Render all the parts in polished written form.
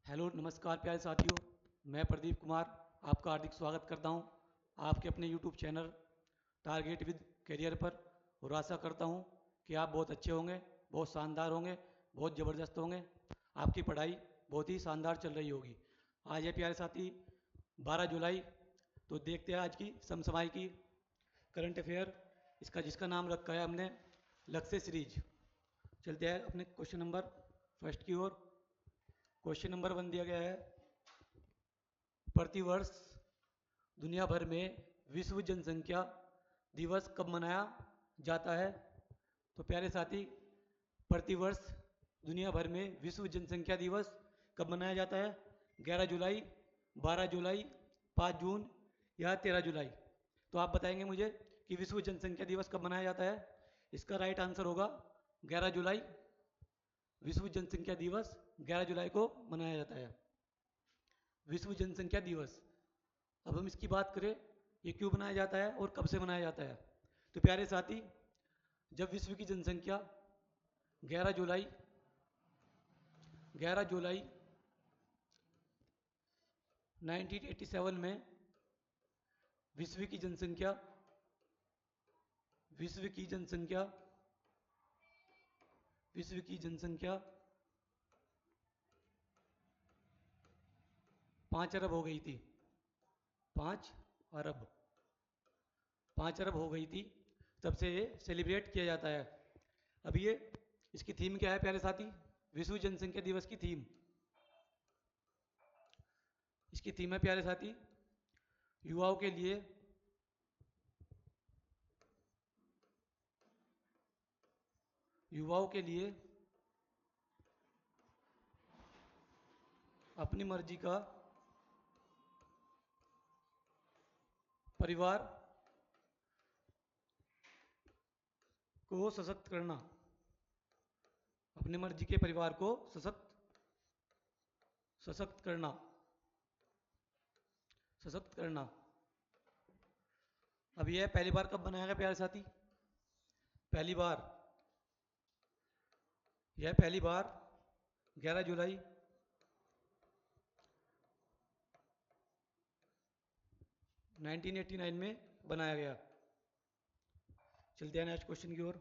Hello नमस्कार प्यारे साथियों। मैं प्रदीप कुमार आपका हार्दिक स्वागत करता हूं आपके अपने YouTube channel target with career पर। और आशा करता हूं कि आप बहुत अच्छे होंगे, बहुत शानदार होंगे, बहुत ज़बरदस्त होंगे। आपकी पढ़ाई बहुत ही शानदार चल रही होगी। आज है प्यारे साथी 12 जुलाई। तो देखते हैं आज की समसमाई की करंट अफेयर, इसका जिसका नाम रखा है हमने लक्ष्य सीरीज। चलते हैं अपने क्वेश्चन नंबर फर्स्ट की ओर। क्वेश्चन नंबर 1 दिया गया है, प्रतिवर्ष दुनिया भर में विश्व जनसंख्या दिवस कब मनाया जाता है? तो प्यारे साथी, प्रतिवर्ष दुनिया भर में विश्व जनसंख्या दिवस कब मनाया जाता है? 11 जुलाई, 12 जुलाई, 5 जून या 13 जुलाई? तो आप बताएंगे मुझे कि विश्व जनसंख्या दिवस कब मनाया जाता है। इसका राइट आंसर होगा 11 जुलाई। विश्व जनसंख्या दिवस 11 जुलाई को मनाया जाता है, विश्व जनसंख्या दिवस। अब हम इसकी बात करें, ये क्यों मनाया जाता है और कब से मनाया जाता है। तो प्यारे साथी, जब विश्व की जनसंख्या 11 जुलाई 1987 में विश्व की जनसंख्या विश्व की जनसंख्या विश्व की जनसंख्या 5 अरब हो गई थी। 5 अरब 5 अरब हो गई थी, तब से ये सेलिब्रेट किया जाता है। अब ये इसकी थीम क्या है प्यारे साथी? विश्व जनसंख्या दिवस की थीम, इसकी थीम है प्यारे साथी, युवाओं के लिए युवाओं के लिए अपनी मर्जी का परिवार को सशक्त करना। अपनी मर्जी के परिवार को सशक्त करना सशक्त करना। अब यह पहली बार कब बनाया गया प्यारे साथी? पहली बार यह पहली बार 11 जुलाई 1989 में बनाया गया। चलते हैं नेक्स्ट क्वेश्चन की ओर।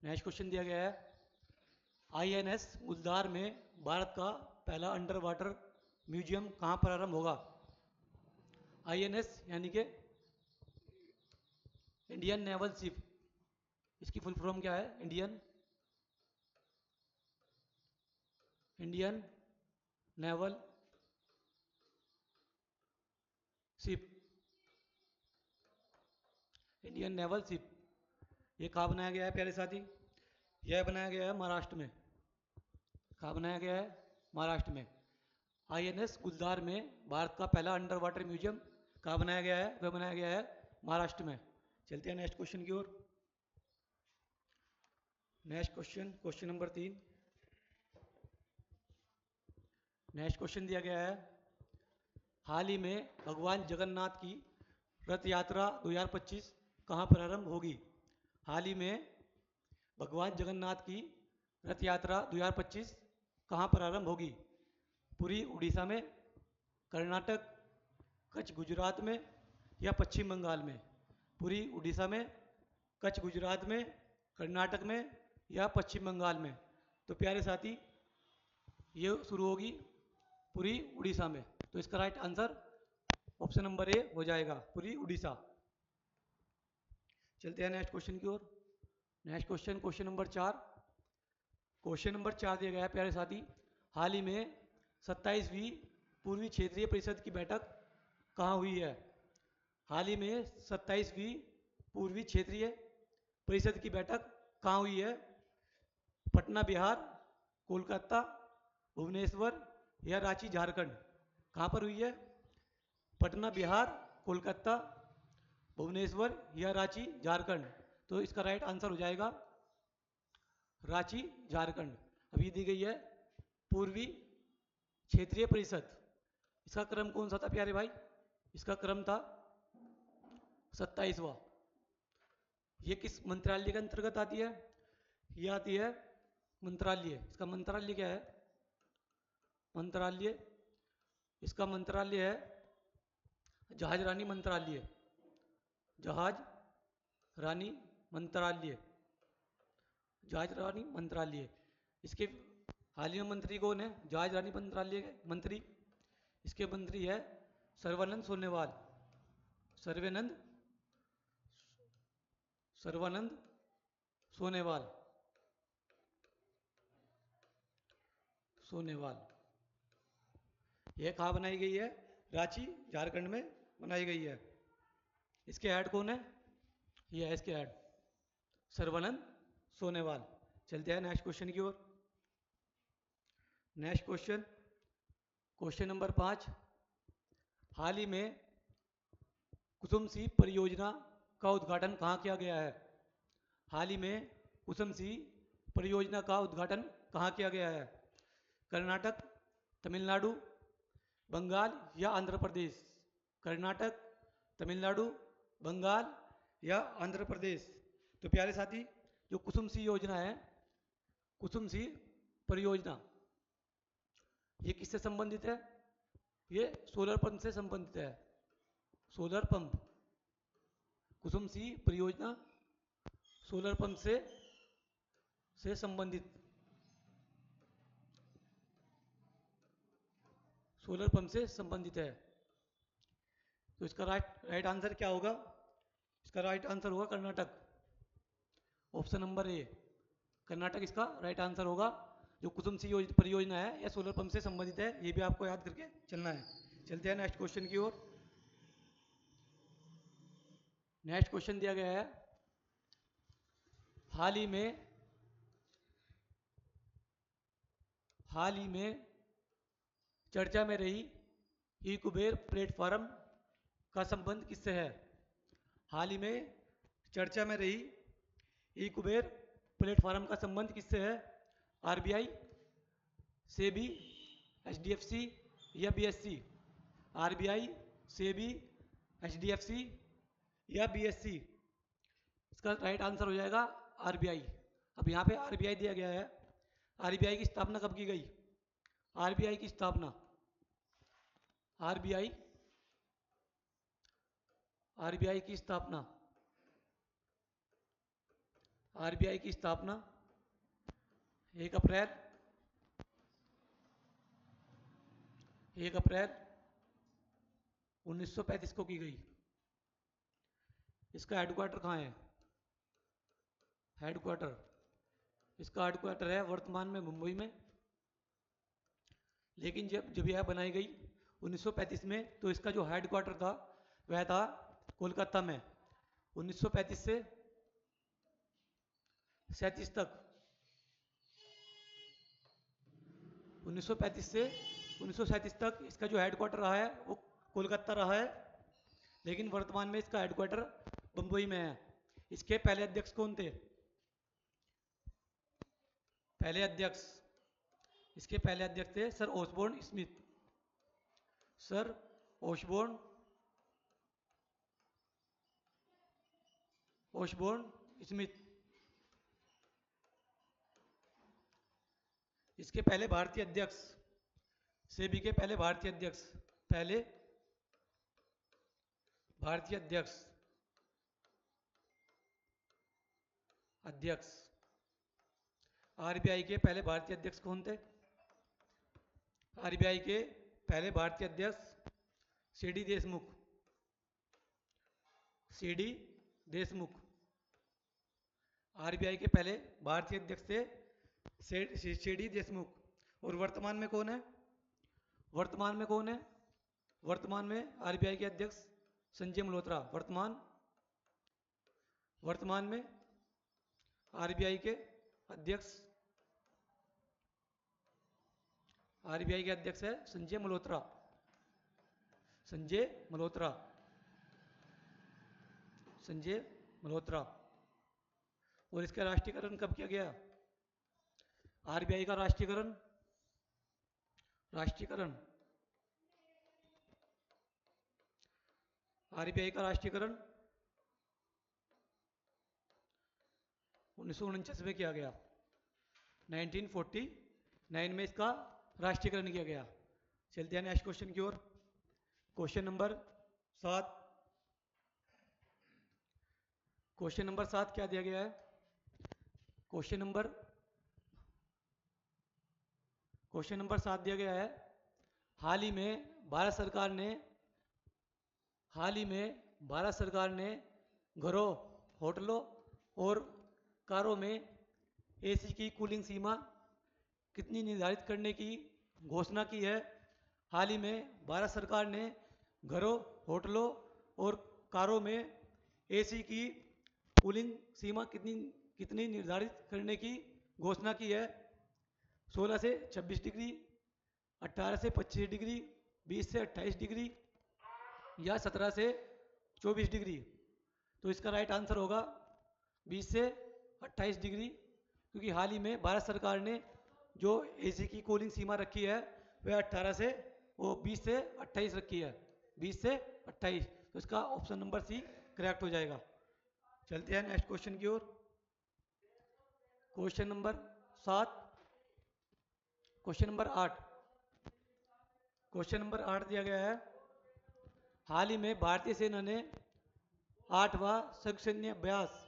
नेक्स्ट क्वेश्चन दिया गया है, आईएनएस मुल्दार में भारत का पहला अंडर वाटर म्यूजियम कहाँ प्रारंभ होगा? आईएनएस यानी कि इंडियन नेवल शिप, इसकी फुल फॉर्म क्या है? Indian naval ship. Indian naval ship ये कहाँ बनाया गया है प्यारे साथी? यह बनाया गया है महाराष्ट्र में। कहाँ बनाया गया है? महाराष्ट्र में। आईएनएस गुलदार में भारत का पहला अंडर वाटर म्यूजियम कहाँ बनाया गया है? वह बनाया गया है महाराष्ट्र में। चलते हैं नेक्स्ट क्वेश्चन की ओर। Next question, question number 3। Next question दिया गया है, हाल ही में भगवान जगन्नाथ की रथ यात्रा 2025 कहाँ प्रारंभ होगी? हाल ही में भगवान जगन्नाथ की रथ यात्रा 2025 कहाँ प्रारंभ होगी? पूरी उड़ीसा में, कर्नाटक, कच्छ गुजरात में या पश्चिम बंगाल में? पूरी उड़ीसा में, कच्छ गुजरात में, कर्नाटक में या पश्चिम बंगाल में? तो प्यारे साथी, ये शुरू होगी पूरी उड़ीसा में। तो इसका right answer option number A हो जाएगा, पूरी उड़ीसा। चलते हैं नेक्स्ट क्वेश्चन की ओर। Next question, question number 4। Question number 4 दिया गया है प्यारे साथी, हाल ही में 27वीं पूर्वी क्षेत्रीय परिषद की बैठक कहाँ हुई है? हाल ही में 27वीं पूर्वी क्षेत्रीय परिषद की बैठक कहाँ हुई है? पटना बिहार, कोलकाता, भुवनेश्वर या रांची झारखंड? कहाँ पर हुई है? पटना बिहार, कोलकाता, भुवनेश्वर या रांची झारखंड? तो इसका राइट आंसर हो जाएगा रांची झारखंड। अब ये दी गई है पूर्वी क्षेत्रीय परिषद, इसका क्रम कौन सा था प्यारे भाई? इसका क्रम था 27वां। ये किस मंत्रालय के अंतर्गत आती है? ये आती है मंत्रालय। इसका मंत्रालय क्या है? मंत्रालय, इसका मंत्रालय है जहाज रानी मंत्रालय। जहाज रानी मंत्रालय, जहाज रानी मंत्रालय। इसके हालिया मंत्री कौन है? जहाज रानी मंत्रालय के मंत्री, इसके मंत्री है सर्वानंद सोनोवाल। सर्वानंद सर्वानंद सोनोवाल, सोनोवाल। यह कहाँ बनाई गई है? रांची, झारखंड में बनाई गई है। इसके हेड कौन है? ये है इसके हेड, सर्वानंद सोनोवाल। चलते हैं नेक्स्ट क्वेश्चन की ओर। Next question, question number 5। हाल ही में कुसुम सी परियोजना का उद्घाटन कहाँ किया गया है? हाल ही में कुसुम सी परियोजना का उद्घाटन कहाँ किया गया है? कर्नाटक, तमिलनाडु, बंगाल या आंध्र प्रदेश? कर्नाटक, तमिलनाडु, बंगाल या आंध्र प्रदेश? तो प्यारे साथी, जो कुसुम सी योजना है, कुसुम सी परियोजना, ये किससे संबंधित है? ये सोलर पंप से संबंधित है। सोलर पंप, कुसुम सी परियोजना सोलर पंप से संबंधित, सोलर पंप से संबंधित है। तो इसका राइट आंसर क्या होगा? इसका राइट आंसर होगा कर्नाटक। ऑप्शन नंबर ए, कर्नाटक इसका राइट आंसर होगा। जो कुसुम सी परियोजना है यह सोलर पंप से संबंधित है, ये भी आपको याद करके चलना है। चलते हैं नेक्स्ट क्वेश्चन की ओर। नेक्स्ट क्वेश्चन दिया गया है, हाल ही में चर्चा में रही ई कुबेर प्लेटफॉर्म का संबंध किससे है? हाल ही में चर्चा में रही ई कुबेर प्लेटफॉर्म का संबंध किससे है? आरबीआई, सेबी, एचडीएफसी या बीएससी? आरबीआई, सेबी, एचडीएफसी या बीएससी? इसका राइट आंसर हो जाएगा आरबीआई। अब यहाँ पे आरबीआई दिया गया है। आरबीआई की स्थापना कब की गई? आरबीआई की स्थापना, आरबीआई, आरबीआई की स्थापना, आरबीआई की स्थापना 1 अप्रैल 1935 को की गई। इसका हेडक्वार्टर कहाँ है? हेडक्वार्टर, इसका हेडक्वार्टर है वर्तमान में मुंबई में, लेकिन जब जब यह बनाई गई 1935 में, तो इसका जो हेडक्वार्टर था वह था कोलकाता में। 1935 से 37 तक, 1935 से 1937 तक इसका जो हेडक्वार्टर रहा है वो कोलकाता रहा है, लेकिन वर्तमान में इसका हेडक्वार्टर बम्बई में है। इसके पहले अध्यक्ष कौन थे? पहले अध्यक्ष, इसके पहले अध्यक्ष थे sir Osborne Smith. Sir Osborne Smith. इसके पहले भारतीय अध्यक्ष, सेबी के पहले भारतीय अध्यक्ष, पहले भारतीय अध्यक्ष। आरबीआई के पहले भारतीय अध्यक्ष कौन थे? आरबीआई के पहले भारतीय अध्यक्ष CD Deshmukh, CD Deshmukh. RBI के पहले भारतीय अध्यक्ष थे सीडी देशमुख। और वर्तमान में कौन है? वर्तमान में कौन है? वर्तमान में आरबीआई के अध्यक्ष संजय मल्होत्रा। वर्तमान में आरबीआई के अध्यक्ष, आरबीआई के अध्यक्ष है संजय मल्होत्रा। संजय मल्होत्रा, संजय मल्होत्रा। और इसका राष्ट्रीयकरण कब किया गया? आरबीआई का राष्ट्रीयकरण, आरबीआई का राष्ट्रीयकरण 1949 में किया गया। 1949 में इसका राष्ट्रीयकरण किया गया। चलते हैं नेक्स्ट क्वेश्चन की ओर। Question number 7। क्वेश्चन नंबर 7 क्या दिया गया है? क्वेश्चन नंबर 7 दिया गया है, हाल ही में भारत सरकार ने घरों, होटलों और कारों में एसी की कूलिंग सीमा कितनी निर्धारित करने की घोषणा की है? हाल ही में भारत सरकार ने घरों, होटलों और कारों में एसी की कूलिंग सीमा कितनी निर्धारित करने की घोषणा की है? 16 से 26 डिग्री, 18 से 25 डिग्री, 20 से 28 डिग्री या 17 से 24 डिग्री। तो इसका राइट आंसर होगा 20 से 28 डिग्री, क्योंकि हाल ही में भारत सरकार ने जो एसी की कूलिंग सीमा रखी है वह 20 से 28 रखी है। 20 से 28, तो इसका ऑप्शन नंबर सी करेक्ट हो जाएगा। चलते हैं नेक्स्ट क्वेश्चन की ओर। Question number 7। Question number 8। Question number 8 दिया गया है, हाल ही में भारतीय सेना ने 8वां संयुक्त सैन्य अभ्यास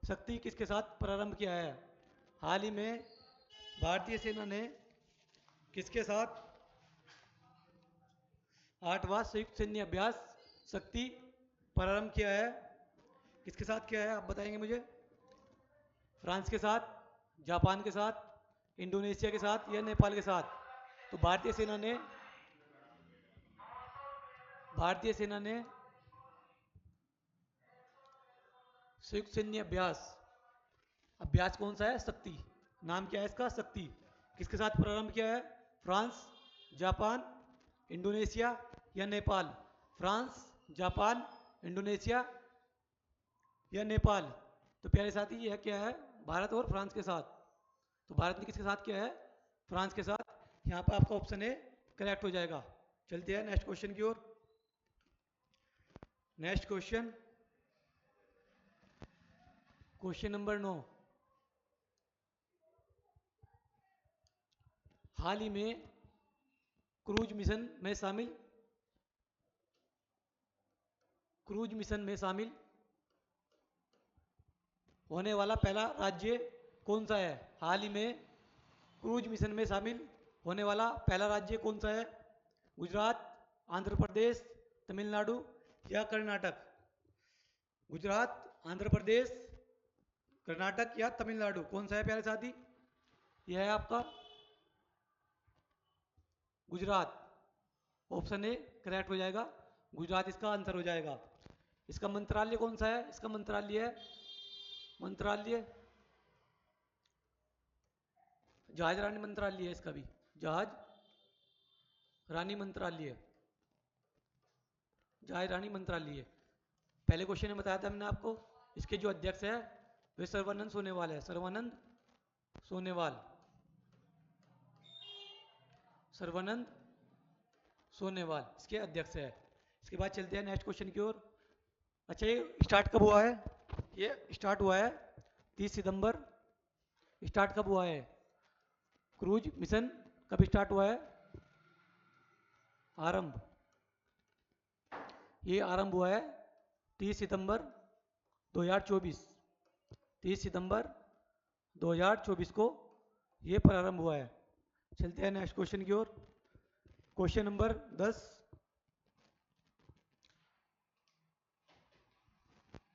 शक्ति किसके साथ प्रारंभ किया है? हाल ही में भारतीय सेना ने किसके साथ 8वां संयुक्त सैन्य अभ्यास शक्ति प्रारंभ किया है? किसके साथ किया है आप बताएंगे मुझे? फ्रांस के साथ, जापान के साथ, इंडोनेशिया के साथ या नेपाल के साथ? तो भारतीय सेना ने संयुक्त सैन्य अभ्यास कौन सा है? शक्ति। नाम क्या है इसका? शक्ति। किसके साथ प्रारंभ किया है? फ्रांस, जापान, इंडोनेशिया या नेपाल? फ्रांस, जापान, इंडोनेशिया या नेपाल? तो प्यारे साथी यह क्या है? भारत और फ्रांस के साथ। तो भारत ने किसके साथ किया है? फ्रांस के साथ। यहाँ पर आपका ऑप्शन ए करेक्ट हो जाएगा। चलते हैं नेक्स्ट क्वेश्चन की ओर। Next question, question number 9। हाल ही में क्रूज मिशन में शामिल होने वाला पहला राज्य कौन सा है? हाल ही में क्रूज मिशन में शामिल होने वाला पहला राज्य कौन सा है? गुजरात, आंध्र प्रदेश, तमिलनाडु या कर्नाटक? गुजरात, आंध्र प्रदेश, कर्नाटक या तमिलनाडु? कौन सा है प्यारे साथी? यह है आपका गुजरात। ऑप्शन ए करेक्ट हो जाएगा। गुजरात इसका आंसर हो जाएगा। इसका मंत्रालय कौन सा है? इसका मंत्रालय जहाज रानी मंत्रालय है। इसका भी जहाज रानी मंत्रालय है। पहले क्वेश्चन में बताया था मैंने आपको, इसके जो अध्यक्ष है वे सर्वानंद सोनोवाल है। सर्वानंद सोनोवाल इसके अध्यक्ष है। इसके बाद चलते हैं नेक्स्ट क्वेश्चन की ओर। अच्छा, ये स्टार्ट कब हुआ है? ये स्टार्ट हुआ है 30 सितंबर। स्टार्ट कब हुआ है? क्रूज मिशन कब स्टार्ट हुआ है? ये आरंभ हुआ है 30 सितंबर 2024। 30 सितंबर 2024 को ये प्रारंभ हुआ है। चलते हैं नेक्स्ट क्वेश्चन की ओर। Question number 10।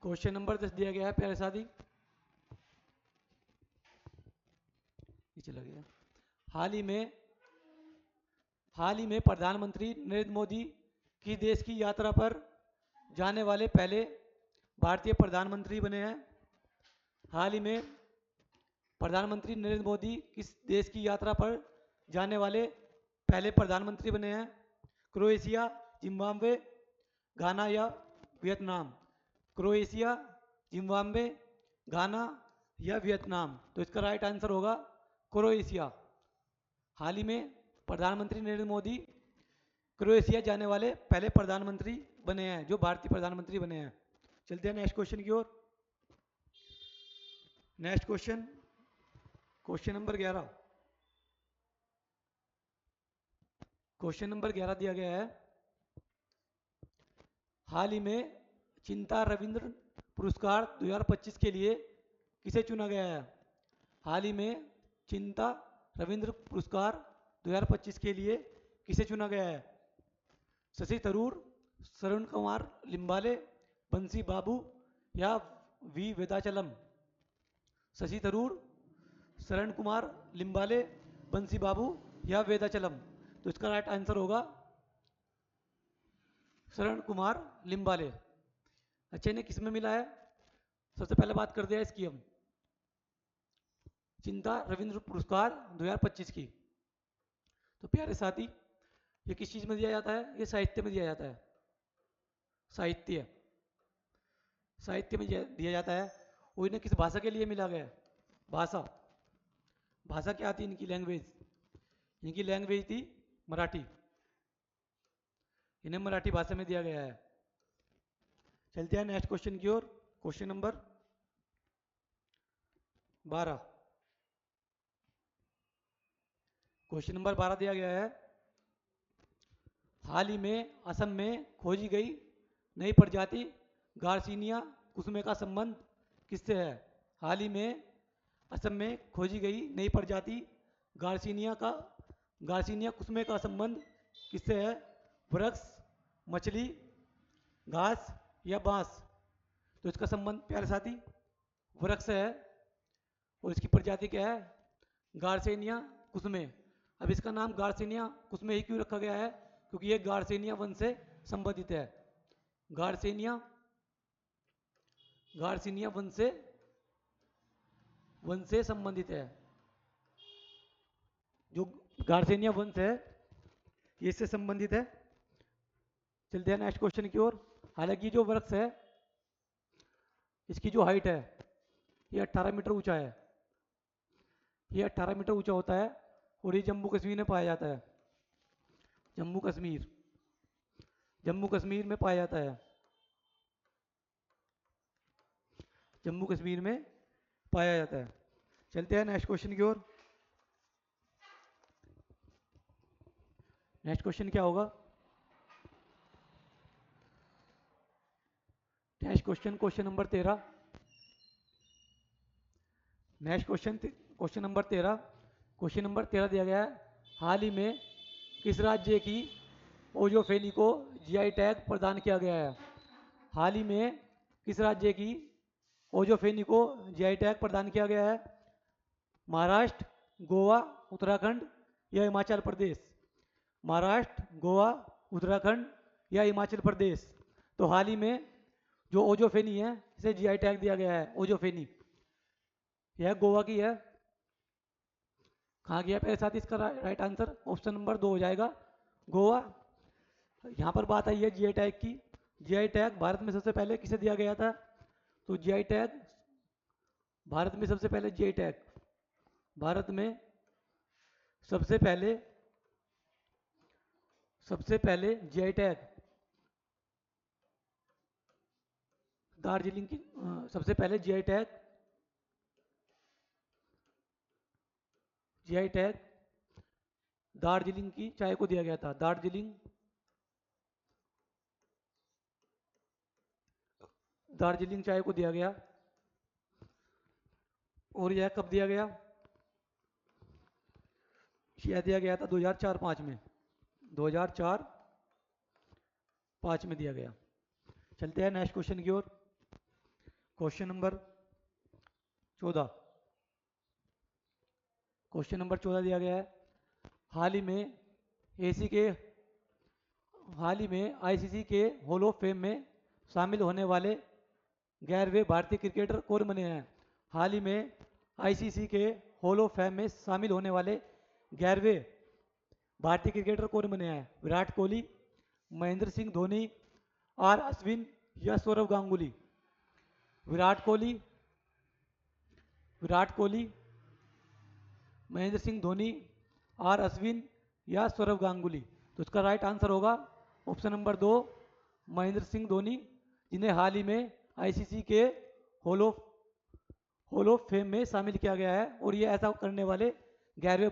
क्वेश्चन नंबर 10 दिया गया है प्यारे साथी, ये चला गया। हाल ही में प्रधानमंत्री नरेंद्र मोदी की देश की यात्रा पर जाने वाले पहले भारतीय प्रधानमंत्री बने हैं। हाल ही में प्रधानमंत्री नरेंद्र मोदी किस देश की यात्रा पर जाने वाले पहले प्रधानमंत्री बने हैं? क्रोएशिया, जिम्बाब्वे, घाना या वियतनाम? क्रोएशिया, जिम्बाब्वे, घाना या वियतनाम? तो इसका राइट आंसर होगा क्रोएशिया। हाल ही में प्रधानमंत्री नरेंद्र मोदी क्रोएशिया जाने वाले पहले प्रधानमंत्री बने हैं, जो भारतीय प्रधानमंत्री बने हैं। चलते हैं नेक्स्ट क्वेश्चन की ओर। Next question, question number 11। Question number 11 दिया गया है, हाल ही में चिंता रविंद्र पुरस्कार 2025 के लिए किसे चुना गया है? हाल ही में चिंता रविंद्र पुरस्कार 2025 के लिए किसे चुना गया है? शशि थरूर, श्रवण कुमार लिम्बाले, बंसी बाबू या वी वेदाचलम? शशि थरूर, शरण कुमार लिम्बाले, बंसी बाबू या वेदाचलम? तो इसका राइट आंसर होगा शरण कुमार लिम्बाले। अच्छा, इन्हें किस में मिला है? सबसे पहले बात कर दिया इसकी हम, चिंता रविंद्र पुरस्कार 2025 की। तो प्यारे साथी, ये किस चीज में दिया जाता है? ये साहित्य में दिया जाता है। साहित्य, साहित्य में दिया जाता है। और इन्हें किस भाषा के लिए मिला गया है? भाषा, भाषा क्या थी इनकी? लैंग्वेज, इनकी लैंग्वेज थी मराठी, इन्हें मराठी भाषा में दिया गया है। चलते हैं नेक्स्ट क्वेश्चन की ओर। Question number 12। क्वेश्चन नंबर 12 दिया गया है, हाल ही में असम में खोजी गई नई प्रजाति गार्सिनिया कुसुमे का संबंध किससे है? हाल ही में असम में खोजी गई नई प्रजाति गार्सिनिया कुसुमे का संबंध किससे है? वृक्ष, मछली, घास या बांस? तो इसका संबंध प्यारे साथी वृक्ष है। और इसकी प्रजाति क्या है? गार्सिनिया कुसुमे। अब इसका नाम गार्सिनिया कुसुमे ही क्यों रखा गया है? क्योंकि ये गार्सिनिया वन से संबंधित है। गार्सिनिया वन से संबंधित है। जो गार्सिनिया वंश है ये इससे संबंधित है। चलते हैं नेक्स्ट क्वेश्चन की ओर। हालांकि जो वृक्ष है इसकी जो हाइट है ये 18 मीटर ऊंचा है, ये 18 मीटर ऊंचा होता है और ये जम्मू कश्मीर में पाया जाता है। जम्मू कश्मीर में पाया जाता है। जम्मू कश्मीर में पाया जाता है। चलते हैं नेक्स्ट क्वेश्चन की ओर। नेक्स्ट क्वेश्चन क्या होगा? Next question, question number 13। Next question, question number 13। Question number 13 दिया गया है, हाल ही में किस राज्य की ओजोफेनी को जीआई टैग प्रदान किया गया है? हाल ही में किस राज्य की ओजोफेनी को जीआई टैग प्रदान किया गया है? महाराष्ट्र, गोवा, उत्तराखंड या हिमाचल प्रदेश? महाराष्ट्र, गोवा, उत्तराखंड या हिमाचल प्रदेश? तो हाल ही में जो ओजोफेनी है इसे जीआई टैग दिया गया है। ओजोफेनी यह गोवा की है। कहाँ गया पहले साथ? इसका राइट आंसर ऑप्शन नंबर 2 हो जाएगा, गोवा। यहाँ पर बात आई है जीआई टैग की। जीआई टैग भारत में सबसे पहले किसे दिया गया था? तो जीआई टैग भारत में सबसे पहले जीआई टैग भारत में सबसे जीआई टैग दार्जिलिंग की सबसे पहले जीआई टैग दार्जिलिंग की चाय को दिया गया था। दार्जिलिंग चाय को दिया गया। और यह कब दिया गया? यह दिया गया था 2004-5 में। 2004-5 में दिया गया। चलते हैं नेक्स्ट क्वेश्चन की ओर। Question number 14। क्वेश्चन नंबर 14 दिया गया है, हाल ही में आईसीसी के हॉल ऑफ फेम में शामिल होने वाले 11वें भारतीय क्रिकेटर कौन बने हैं? हाल ही में आईसीसी के हॉल ऑफ फेम में शामिल होने वाले 11वें भारतीय क्रिकेटर कौन बने हैं? विराट कोहली, महेंद्र सिंह धोनी, आर अश्विन या सौरव गांगुली? विराट कोहली, महेंद्र सिंह धोनी, आर अश्विन या सौरव गांगुली? तो इसका राइट आंसर होगा ऑप्शन नंबर 2, महेंद्र सिंह धोनी, जिन्हें हाल ही में आईसीसी के हॉल हॉल ऑफ फेम में शामिल किया गया है और ये ऐसा करने वाले 11वें